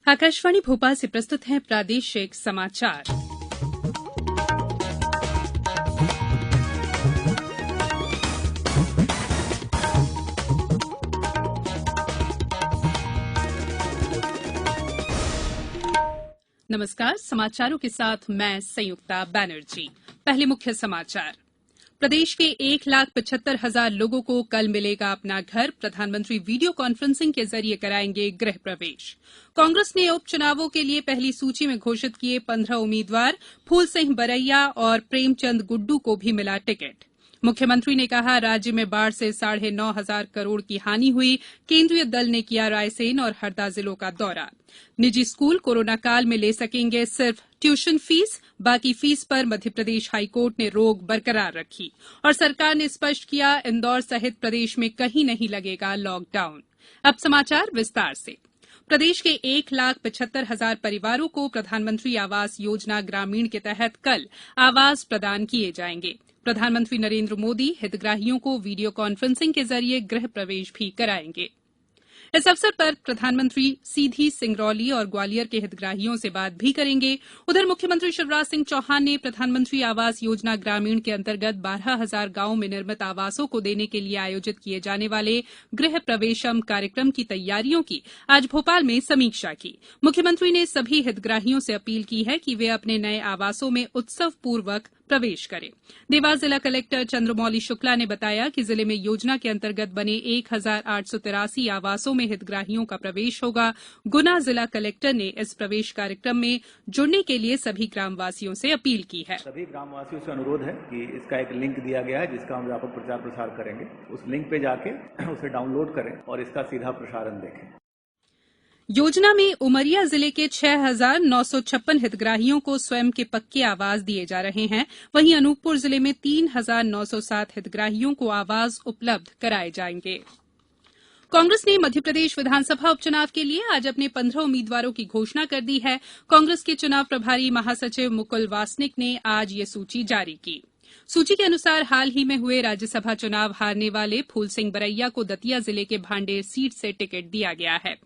आकाशवाणी भोपाल से प्रस्तुत हैं प्रादेशिक समाचार। नमस्कार, समाचारों के साथ मैं संयुक्ता बैनर्जी। पहले मुख्य समाचार। प्रदेश के 1,75,000 लोगों को कल मिलेगा अपना घर। प्रधानमंत्री वीडियो कॉन्फ्रेंसिंग के जरिए कराएंगे गृह प्रवेश। कांग्रेस ने उपचुनावों के लिए पहली सूची में घोषित किए 15 उम्मीदवार। फूल सिंह बरैया और प्रेमचंद गुड्डू को भी मिला टिकट। मुख्यमंत्री ने कहा, राज्य में बाढ़ से 9,500 करोड़ की हानि हुई। केंद्रीय दल ने किया रायसेन और हरदा जिलों का दौरा। निजी स्कूल कोरोना काल में ले सकेंगे सिर्फ ट्यूशन फीस, बाकी फीस पर मध्यप्रदेश हाईकोर्ट ने रोक बरकरार रखी। और सरकार ने स्पष्ट किया, इंदौर सहित प्रदेश में कहीं नहीं लगेगा लॉकडाउन। अब समाचार विस्तार से। प्रदेश के 1,75,000 परिवारों को प्रधानमंत्री आवास योजना ग्रामीण के तहत कल आवास प्रदान किए जाएंगे। प्रधानमंत्री नरेंद्र मोदी हितग्राहियों को वीडियो कॉन्फ्रेंसिंग के जरिए गृह प्रवेश भी कराएंगे। इस अवसर पर प्रधानमंत्री सीधी सिंगरौली और ग्वालियर के हितग्राहियों से बात भी करेंगे। उधर मुख्यमंत्री शिवराज सिंह चौहान ने प्रधानमंत्री आवास योजना ग्रामीण के अंतर्गत 12,000 गांवों में निर्मित आवासों को देने के लिए आयोजित किए जाने वाले गृह प्रवेशम कार्यक्रम की तैयारियों की आज भोपाल में समीक्षा की। मुख्यमंत्री ने सभी हितग्राहियों से अपील की है कि वे अपने नए आवासों में उत्सव पूर्वक प्रवेश करें। देवास जिला कलेक्टर चंद्रमौली शुक्ला ने बताया कि जिले में योजना के अंतर्गत बने 1,883 आवासों में हितग्राहियों का प्रवेश होगा। गुना जिला कलेक्टर ने इस प्रवेश कार्यक्रम में जुड़ने के लिए सभी ग्रामवासियों से अपील की है। सभी ग्रामवासियों से अनुरोध है कि इसका एक लिंक दिया गया है जिसका हम व्यापक प्रचार प्रसार करेंगे। उस लिंक पे जाके उसे डाउनलोड करें और इसका सीधा प्रसारण देखें। योजना में उमरिया जिले के 6,956 हितग्राहियों को स्वयं के पक्के आवास दिए जा रहे हैं। वहीं अनूपपुर जिले में 3,907 हितग्राहियों को आवास उपलब्ध कराए जाएंगे। कांग्रेस ने मध्यप्रदेश विधानसभा उपचुनाव के लिए आज अपने 15 उम्मीदवारों की घोषणा कर दी है। कांग्रेस के चुनाव प्रभारी महासचिव मुकुल वासनिक ने आज ये सूची जारी की। सूची के अनुसार हाल ही में हुए राज्यसभा चुनाव हारने वाले फूल सिंह बरैया को दतिया जिले के भांडेर सीट से टिकट दिया गया है।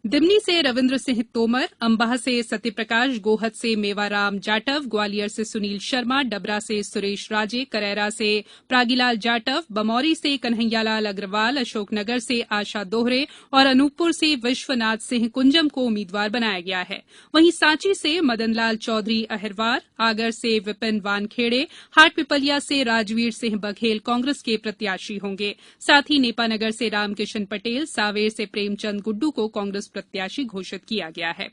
दिमनी से रविन्द्र सिंह तोमर, अंबाह से सत्यप्रकाश, गोहद से मेवाराम जाटव, ग्वालियर से सुनील शर्मा, डबरा से सुरेश राजे, करैरा से प्रागीलाल जाटव, बमौरी से कन्हैयालाल अग्रवाल, अशोकनगर से आशा दोहरे और अनूपपुर से विश्वनाथ सिंह कुंजम को उम्मीदवार बनाया गया है। वहीं सांची से मदनलाल चौधरी अहिरवार, आगर से विपिन वानखेड़े, हाटपिपलिया से राजवीर सिंह बघेल कांग्रेस के प्रत्याशी होंगे। साथ ही नेपानगर से रामकिशन पटेल, सावेर से प्रेमचंद गुड्डू को कांग्रेस प्रत्याशी घोषित किया गया है।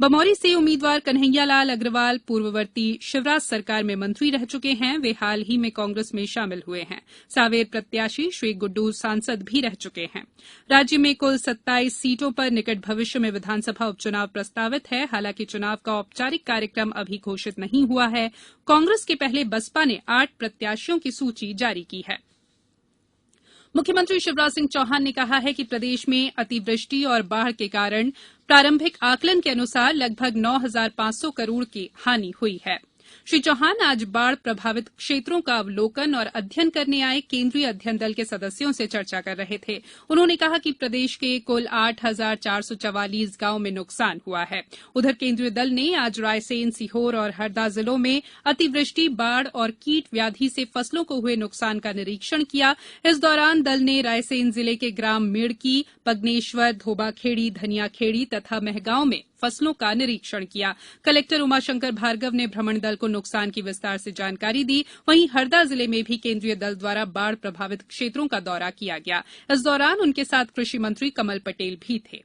बमौरी से उम्मीदवार कन्हैयालाल अग्रवाल पूर्ववर्ती शिवराज सरकार में मंत्री रह चुके हैं। वे हाल ही में कांग्रेस में शामिल हुए हैं। सावेर प्रत्याशी श्री गुड्डू सांसद भी रह चुके हैं। राज्य में कुल 27 सीटों पर निकट भविष्य में विधानसभा उपचुनाव प्रस्तावित है। हालांकि चुनाव का औपचारिक कार्यक्रम अभी घोषित नहीं हुआ है। कांग्रेस के पहले बसपा ने 8 प्रत्याशियों की सूची जारी की है। मुख्यमंत्री शिवराज सिंह चौहान ने कहा है कि प्रदेश में अतिवृष्टि और बाढ़ के कारण प्रारंभिक आकलन के अनुसार लगभग 9,500 करोड़ की हानि हुई है। श्री चौहान आज बाढ़ प्रभावित क्षेत्रों का अवलोकन और अध्ययन करने आए केंद्रीय अध्ययन दल के सदस्यों से चर्चा कर रहे थे। उन्होंने कहा कि प्रदेश के कुल 8,444 गांवों में नुकसान हुआ है। उधर केंद्रीय दल ने आज रायसेन, सीहोर और हरदा जिलों में अतिवृष्टि, बाढ़ और कीट व्याधि से फसलों को हुए नुकसान का निरीक्षण किया। इस दौरान दल ने रायसेन जिले के ग्राम मेड़की, पग्नेश्वर, धोबाखेड़ी, धनियाखेड़ी तथा महगांव में फसलों का निरीक्षण किया। कलेक्टर उमाशंकर भार्गव ने भ्रमण दल को नुकसान की विस्तार से जानकारी दी। वहीं हरदा जिले में भी केंद्रीय दल द्वारा बाढ़ प्रभावित क्षेत्रों का दौरा किया गया। इस दौरान उनके साथ कृषि मंत्री कमल पटेल भी थे।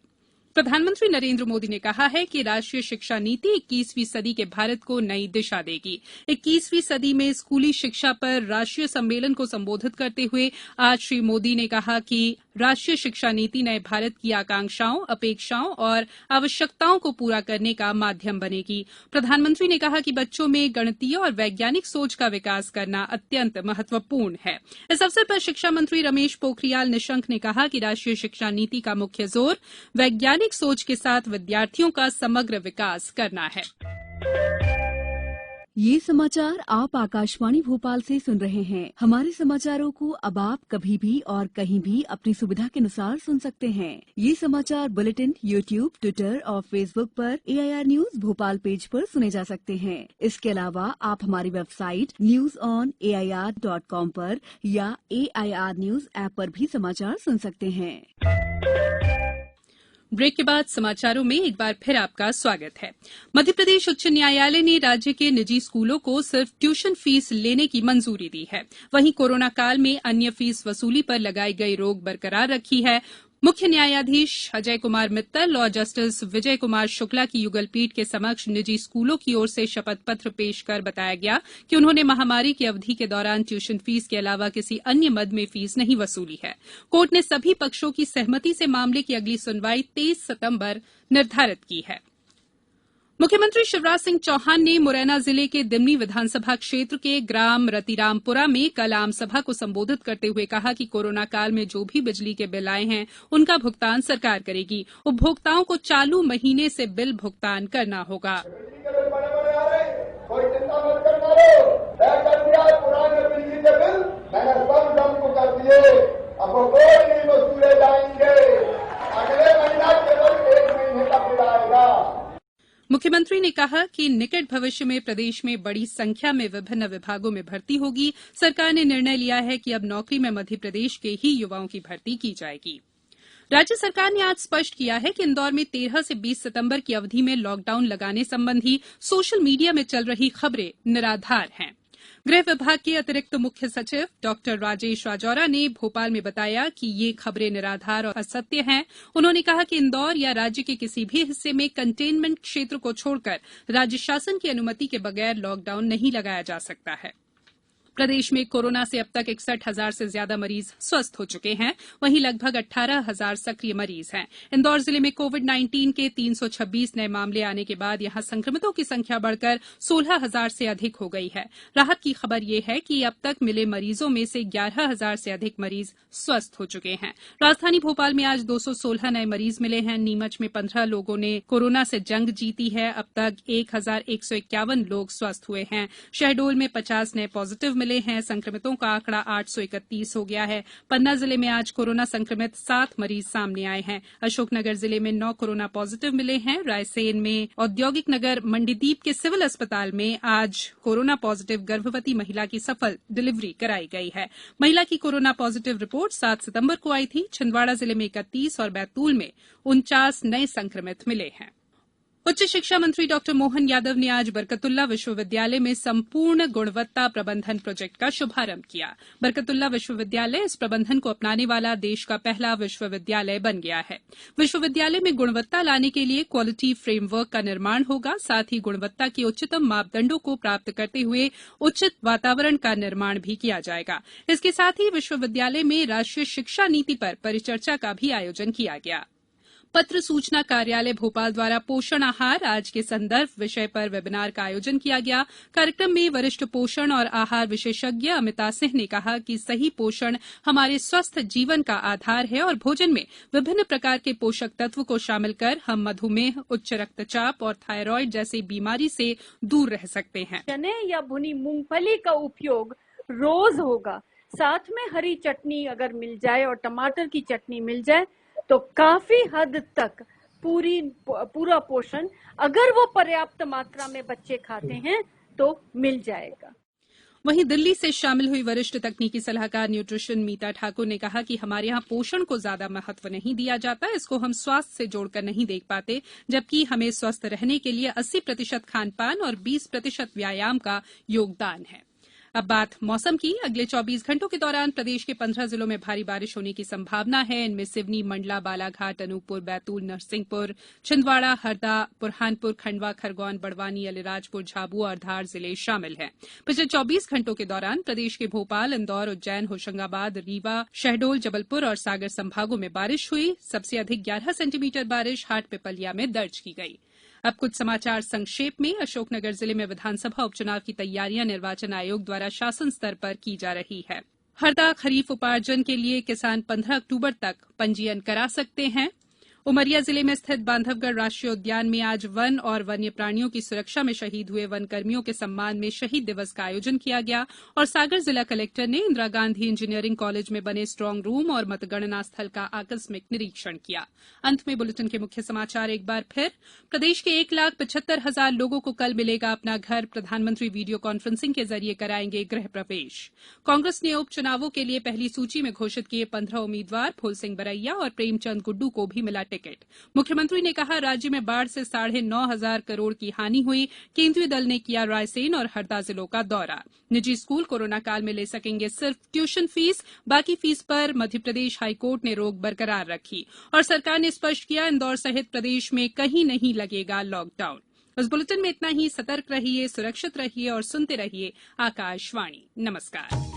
प्रधानमंत्री नरेंद्र मोदी ने कहा है कि राष्ट्रीय शिक्षा नीति 21वीं सदी के भारत को नई दिशा देगी। 21वीं सदी में स्कूली शिक्षा पर राष्ट्रीय सम्मेलन को संबोधित करते हुए आज श्री मोदी ने कहा कि राष्ट्रीय शिक्षा नीति नए भारत की आकांक्षाओं, अपेक्षाओं और आवश्यकताओं को पूरा करने का माध्यम बनेगी। प्रधानमंत्री ने कहा कि बच्चों में गणितीय और वैज्ञानिक सोच का विकास करना अत्यंत महत्वपूर्ण है। इस अवसर पर शिक्षा मंत्री रमेश पोखरियाल निशंक ने कहा कि राष्ट्रीय शिक्षा नीति का मुख्य जोर वैज्ञानिक सोच के साथ विद्यार्थियों का समग्र विकास करना है। ये समाचार आप आकाशवाणी भोपाल से सुन रहे हैं। हमारे समाचारों को अब आप कभी भी और कहीं भी अपनी सुविधा के अनुसार सुन सकते हैं। ये समाचार बुलेटिन यूट्यूब, ट्विटर और फेसबुक पर AIR न्यूज भोपाल पेज पर सुने जा सकते हैं। इसके अलावा आप हमारी वेबसाइट newsonair.com पर या AIR न्यूज ऐप पर भी समाचार सुन सकते हैं। ब्रेक के बाद समाचारों में एक बार फिर आपका स्वागत है। मध्य प्रदेश उच्च न्यायालय ने राज्य के निजी स्कूलों को सिर्फ ट्यूशन फीस लेने की मंजूरी दी है। वहीं कोरोना काल में अन्य फीस वसूली पर लगाई गई रोक बरकरार रखी है। मुख्य न्यायाधीश अजय कुमार मित्तल और जस्टिस विजय कुमार शुक्ला की युगल पीठ के समक्ष निजी स्कूलों की ओर से शपथ पत्र पेश कर बताया गया कि उन्होंने महामारी की अवधि के दौरान ट्यूशन फीस के अलावा किसी अन्य मद में फीस नहीं वसूली है। कोर्ट ने सभी पक्षों की सहमति से मामले की अगली सुनवाई 23 सितंबर निर्धारित की है। मुख्यमंत्री शिवराज सिंह चौहान ने मुरैना जिले के दिमनी विधानसभा क्षेत्र के ग्राम रतिरामपुरा में कल आमसभा को संबोधित करते हुए कहा कि कोरोना काल में जो भी बिजली के बिल आए हैं उनका भुगतान सरकार करेगी। उपभोक्ताओं को चालू महीने से बिल भुगतान करना होगा। मुख्यमंत्री ने कहा कि निकट भविष्य में प्रदेश में बड़ी संख्या में विभिन्न विभागों में भर्ती होगी। सरकार ने निर्णय लिया है कि अब नौकरी में मध्य प्रदेश के ही युवाओं की भर्ती की जाएगी। राज्य सरकार ने आज स्पष्ट किया है कि इंदौर में 13 से 20 सितंबर की अवधि में लॉकडाउन लगाने संबंधी सोशल मीडिया में चल रही खबरें निराधार हैं। गृह विभाग के अतिरिक्त मुख्य सचिव डॉक्टर राजेश राजौरा ने भोपाल में बताया कि ये खबरें निराधार और असत्य हैं। उन्होंने कहा कि इंदौर या राज्य के किसी भी हिस्से में कंटेनमेंट क्षेत्र को छोड़कर राज्य शासन की अनुमति के बगैर लॉकडाउन नहीं लगाया जा सकता है। प्रदेश में कोरोना से अब तक 61,000 से ज्यादा मरीज स्वस्थ हो चुके हैं। वहीं लगभग 18,000 सक्रिय मरीज हैं। इंदौर जिले में कोविड-19 के 326 नए मामले आने के बाद यहां संक्रमितों की संख्या बढ़कर 16,000 से अधिक हो गई है। राहत की खबर यह है कि अब तक मिले मरीजों में से 11,000 से अधिक मरीज स्वस्थ हो चुके हैं। राजधानी भोपाल में आज 216 नए मरीज मिले हैं। नीमच में 15 लोगों ने कोरोना से जंग जीती है। अब तक 1,151 लोग स्वस्थ हुए हैं। शहडोल में 50 नए पॉजिटिव मिले हैं। संक्रमितों का आंकड़ा 831 हो गया है। पन्ना जिले में आज कोरोना संक्रमित 7 मरीज सामने आए हैं। अशोकनगर जिले में 9 कोरोना पॉजिटिव मिले हैं। रायसेन में औद्योगिक नगर मंडीदीप के सिविल अस्पताल में आज कोरोना पॉजिटिव गर्भवती महिला की सफल डिलीवरी कराई गई है। महिला की कोरोना पॉजिटिव रिपोर्ट 7 सितंबर को आई थी। छिंदवाड़ा जिले में 31 और बैतूल में 49 नए संक्रमित मिले हैं। उच्च शिक्षा मंत्री डॉक्टर मोहन यादव ने आज बरकतुल्ला विश्वविद्यालय में संपूर्ण गुणवत्ता प्रबंधन प्रोजेक्ट का शुभारंभ किया। बरकतुल्ला विश्वविद्यालय इस प्रबंधन को अपनाने वाला देश का पहला विश्वविद्यालय बन गया है। विश्वविद्यालय में गुणवत्ता लाने के लिए क्वालिटी फ्रेमवर्क का निर्माण होगा। साथ ही गुणवत्ता के उच्चतम मापदंडों को प्राप्त करते हुए उचित वातावरण का निर्माण भी किया जाएगा। इसके साथ ही विश्वविद्यालय में राष्ट्रीय शिक्षा नीति पर परिचर्चा का भी आयोजन किया गया। पत्र सूचना कार्यालय भोपाल द्वारा पोषण आहार आज के संदर्भ विषय पर वेबिनार का आयोजन किया गया। कार्यक्रम में वरिष्ठ पोषण और आहार विशेषज्ञ अमिता सिंह ने कहा कि सही पोषण हमारे स्वस्थ जीवन का आधार है और भोजन में विभिन्न प्रकार के पोषक तत्व को शामिल कर हम मधुमेह, उच्च रक्तचाप और थायराइड जैसी बीमारी से दूर रह सकते हैं। चने या भुनी मूंगफली का उपयोग रोज होगा। साथ में हरी चटनी अगर मिल जाए और टमाटर की चटनी मिल जाए तो काफी हद तक पूरा पोषण अगर वो पर्याप्त मात्रा में बच्चे खाते हैं तो मिल जाएगा। वहीं दिल्ली से शामिल हुई वरिष्ठ तकनीकी सलाहकार न्यूट्रिशन मीता ठाकुर ने कहा कि हमारे यहाँ पोषण को ज्यादा महत्व नहीं दिया जाता। इसको हम स्वास्थ्य से जोड़कर नहीं देख पाते, जबकि हमें स्वस्थ रहने के लिए 80% खानपान और 20% व्यायाम का योगदान है। अब बात मौसम की। अगले 24 घंटों के दौरान प्रदेश के 15 जिलों में भारी बारिश होने की संभावना है। इनमें सिवनी, मंडला, बालाघाट, अनूपपुर, बैतूल, नरसिंहपुर, छिंदवाड़ा, हरदा, बुरहानपुर, खंडवा, खरगोन, बड़वानी, अलीराजपुर, झाबुआ और धार जिले शामिल हैं। पिछले 24 घंटों के दौरान प्रदेश के भोपाल, इंदौर, उज्जैन, होशंगाबाद, रीवा, शहडोल, जबलपुर और सागर संभागों में बारिश हुई। सबसे अधिक 11 सेंटीमीटर बारिश हाटपिपलिया में दर्ज की गई। अब कुछ समाचार संक्षेप में। अशोकनगर जिले में विधानसभा उपचुनाव की तैयारियां निर्वाचन आयोग द्वारा शासन स्तर पर की जा रही है। हरदा खरीफ उपार्जन के लिए किसान 15 अक्टूबर तक पंजीयन करा सकते हैं। उमरिया जिले में स्थित बांधवगढ़ राष्ट्रीय उद्यान में आज वन और वन्य प्राणियों की सुरक्षा में शहीद हुए वन कर्मियों के सम्मान में शहीद दिवस का आयोजन किया गया और सागर जिला कलेक्टर ने इंदिरा गांधी इंजीनियरिंग कॉलेज में बने स्ट्रांग रूम और मतगणना स्थल का आकस्मिक निरीक्षण किया। अंत में बुलेटिन के मुख्य समाचार एक बार फिर। प्रदेश के 1,75,000 लोगों को कल मिलेगा अपना घर। प्रधानमंत्री वीडियो कॉन्फ्रेंसिंग के जरिए कराएंगे गृह प्रवेश। कांग्रेस ने उपचुनावों के लिए पहली सूची में घोषित किए 15 उम्मीदवार। फूल सिंह बरैया और प्रेमचंद गुड्डू को भी मिला टिकट। मुख्यमंत्री ने कहा राज्य में बाढ़ से 9,500 करोड़ की हानि हुई। केंद्रीय दल ने किया रायसेन और हरदा जिलों का दौरा। निजी स्कूल कोरोना काल में ले सकेंगे सिर्फ ट्यूशन फीस, बाकी फीस पर मध्यप्रदेश हाईकोर्ट ने रोक बरकरार रखी और सरकार ने स्पष्ट किया इंदौर सहित प्रदेश में कहीं नहीं लगेगा लॉकडाउन। इस बुलेटिन में इतना ही। सतर्क रहिए, सुरक्षित रहिए और सुनते रहिए आकाशवाणी। नमस्कार।